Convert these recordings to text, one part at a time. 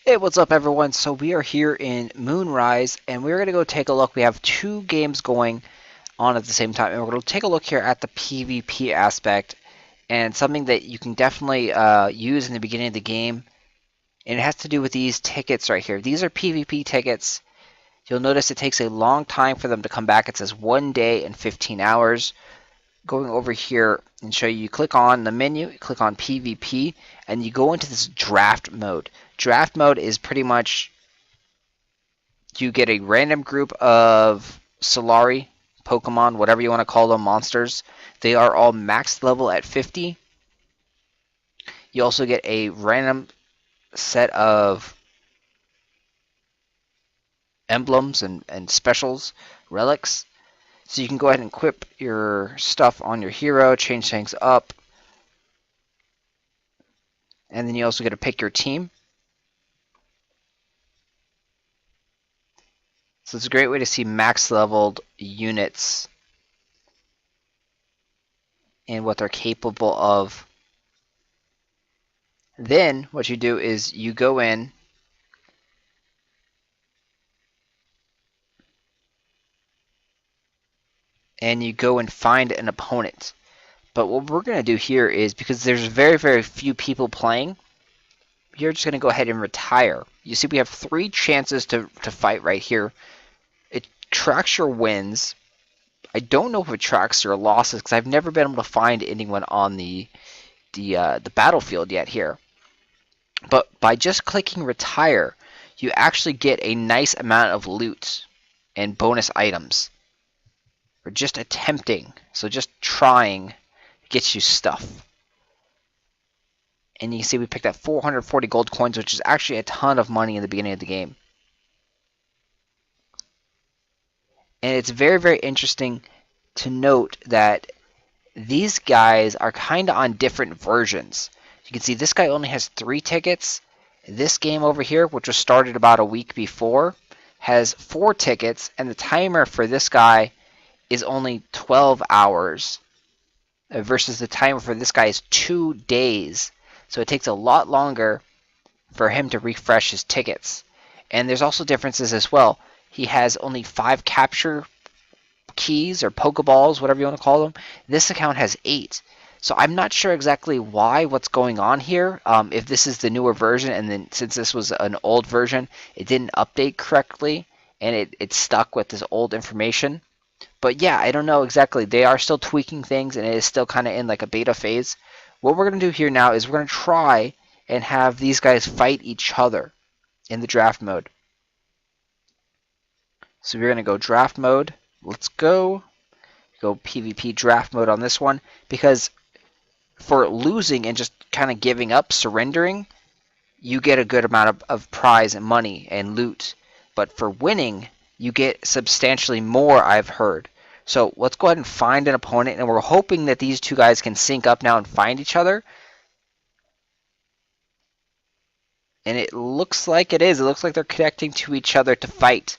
Hey, what's up, everyone? So we are here in Moonrise, and we're going to go take a look. We have two games going on at the same time, and we're going to take a look here at the PvP aspect, and something that you can definitely use in the beginning of the game, and it has to do with these tickets right here. These are PvP tickets. You'll notice it takes a long time for them to come back. It says 1 day and 15 hours. Going over here and show you, click on the menu, you click on PvP, and you go into this draft mode. Draft mode is pretty much you get a random group of Solari, Pokemon, whatever you want to call them, monsters. They are all maxed level at 50. You also get a random set of emblems and specials, relics. So you can go ahead and equip your stuff on your hero, change things up, and then you also get to pick your team. So it's a great way to see max leveled units and what they're capable of. Then what you do is you go in and you go and find an opponent. But what we're going to do here is, because there's very few people playing, you're just going to go ahead and retire. You see we have 3 chances to fight right here. It tracks your wins. I don't know if it tracks your losses because I've never been able to find anyone on the battlefield yet here. But by just clicking retire, you actually get a nice amount of loot and bonus items. Or just attempting, so just trying gets you stuff. And you can see we picked up 440 gold coins, which is actually a ton of money in the beginning of the game. And it's very interesting to note that these guys are kind of on different versions. You can see this guy only has 3 tickets. This game over here, which was started about a week before, has 4 tickets, and the timer for this guy is only 12 hours versus the timer for this guy is 2 days. So it takes a lot longer for him to refresh his tickets. And there's also differences as well. He has only 5 capture keys or Pokeballs, whatever you want to call them. This account has 8. So I'm not sure exactly what's going on here. If this is the newer version, and then since this was an old version, it didn't update correctly, and it stuck with this old information. But yeah, I don't know exactly. They are still tweaking things, and it is still kind of in like a beta phase. What we're going to do here now is we're going to try and have these guys fight each other in the draft mode. So we're going to go draft mode. Let's go PvP draft mode on this one, because for losing and just kind of giving up, surrendering, you get a good amount of prize and money and loot. But for winning, you get substantially more, I've heard. So let's go ahead and find an opponent, and we're hoping that these two guys can sync up now and find each other. And it looks like it is. It looks like they're connecting to each other to fight.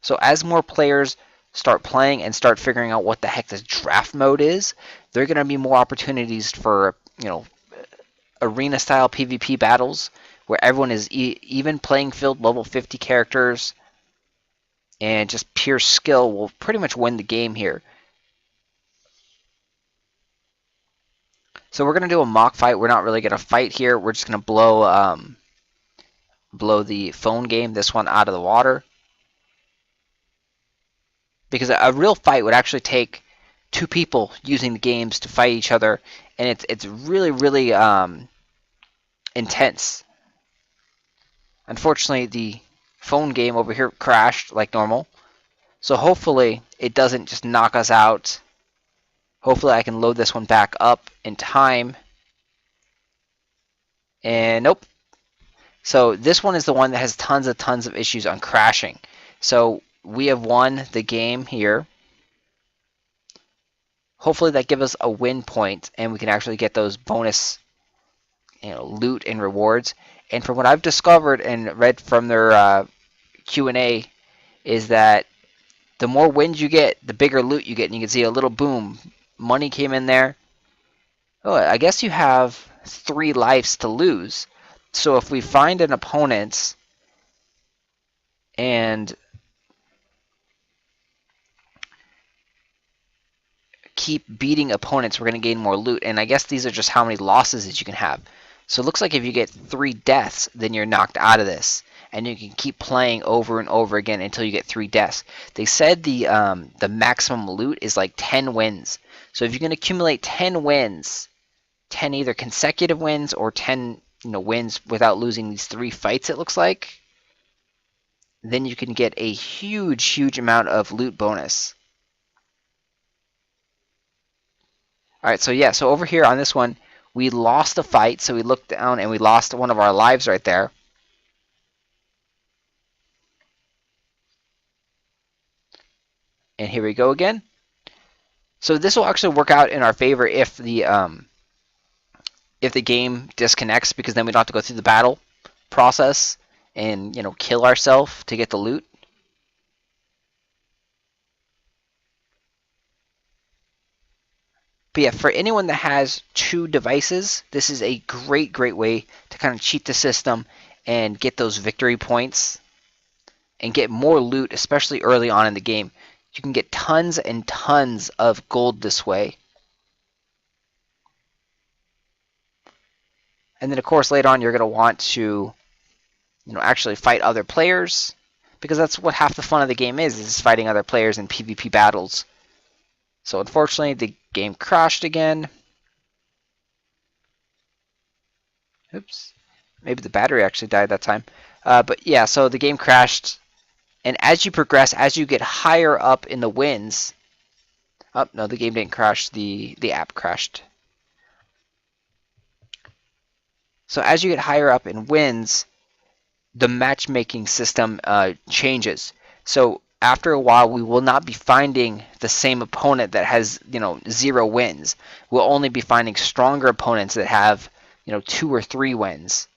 So as more players start playing and start figuring out what the heck this draft mode is, there are going to be more opportunities for, arena-style PvP battles where everyone is even playing field, level 50 characters, and just pure skill will pretty much win the game here. So we're going to do a mock fight. We're not really going to fight here. We're just going to blow the phone game, this one, out of the water. Because a real fight would actually take 2 people using the games to fight each other, and it's really intense. Unfortunately, the phone game over here crashed like normal, so hopefully it doesn't just knock us out. Hopefully I can load this one back up in time. And nope. So this one is the one that has tons of issues on crashing. So we have won the game here. Hopefully that gives us a win point, and we can actually get those bonus loot and rewards. And from what I've discovered and read from their Q&A is that the more wins you get, the bigger loot you get. And you can see a little boom. Money came in there. Oh, I guess you have 3 lives to lose. So if we find an opponent and keep beating opponents, we're going to gain more loot. And I guess these are just how many losses that you can have. So it looks like if you get 3 deaths, then you're knocked out of this. And you can keep playing over and over again until you get 3 deaths. They said the maximum loot is like 10 wins. So if you can accumulate 10 wins, 10 either consecutive wins or 10 wins without losing these 3 fights, it looks like, then you can get a huge amount of loot bonus. Alright, so yeah, so over here on this one, we lost a fight, so we looked down and we lost one of our lives right there. And here we go again. So this will actually work out in our favor if the game disconnects, because then we don't have to go through the battle process and kill ourselves to get the loot. But yeah, for anyone that has 2 devices, this is a great way to kind of cheat the system and get those victory points and get more loot, especially early on in the game. You can get tons and tons of gold this way. And then of course later on you're going to want to actually fight other players, because that's what half the fun of the game is fighting other players in PvP battles. So unfortunately the game crashed again. Oops. Maybe the battery actually died that time. But yeah, so the game crashed. And as you progress, as you get higher up in the wins... Oh, no, the game didn't crash. The app crashed. So as you get higher up in wins, the matchmaking system changes. So after a while, we will not be finding the same opponent that has 0 wins. We'll only be finding stronger opponents that have 2 or 3 wins,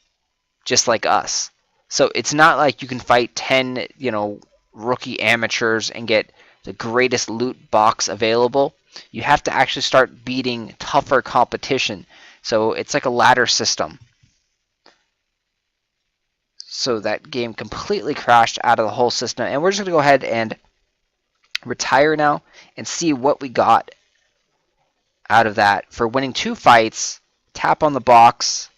just like us. So it's not like you can fight 10 rookie amateurs and get the greatest loot box available. You have to actually start beating tougher competition. So it's like a ladder system. So that game completely crashed out of the whole system. And we're just going to go ahead and retire now and see what we got out of that. For winning 2 fights, tap on the box,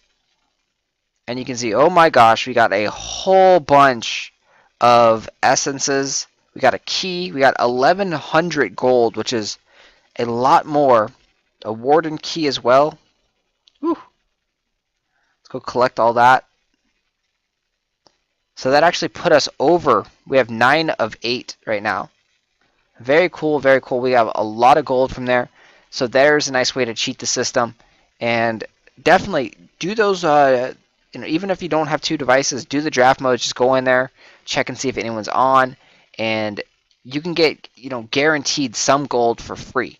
and you can see, oh my gosh, we got a whole bunch of essences. We got a key. We got 1,100 gold, which is a lot more. A warden key as well. Whew. Let's go collect all that. So that actually put us over. We have 9 of 8 right now. Very cool, very cool. We have a lot of gold from there. So there's a nice way to cheat the system. And definitely do those, even if you don't have 2 devices, do the draft mode. Just go in there, check and see if anyone's on. And you can get, guaranteed some gold for free.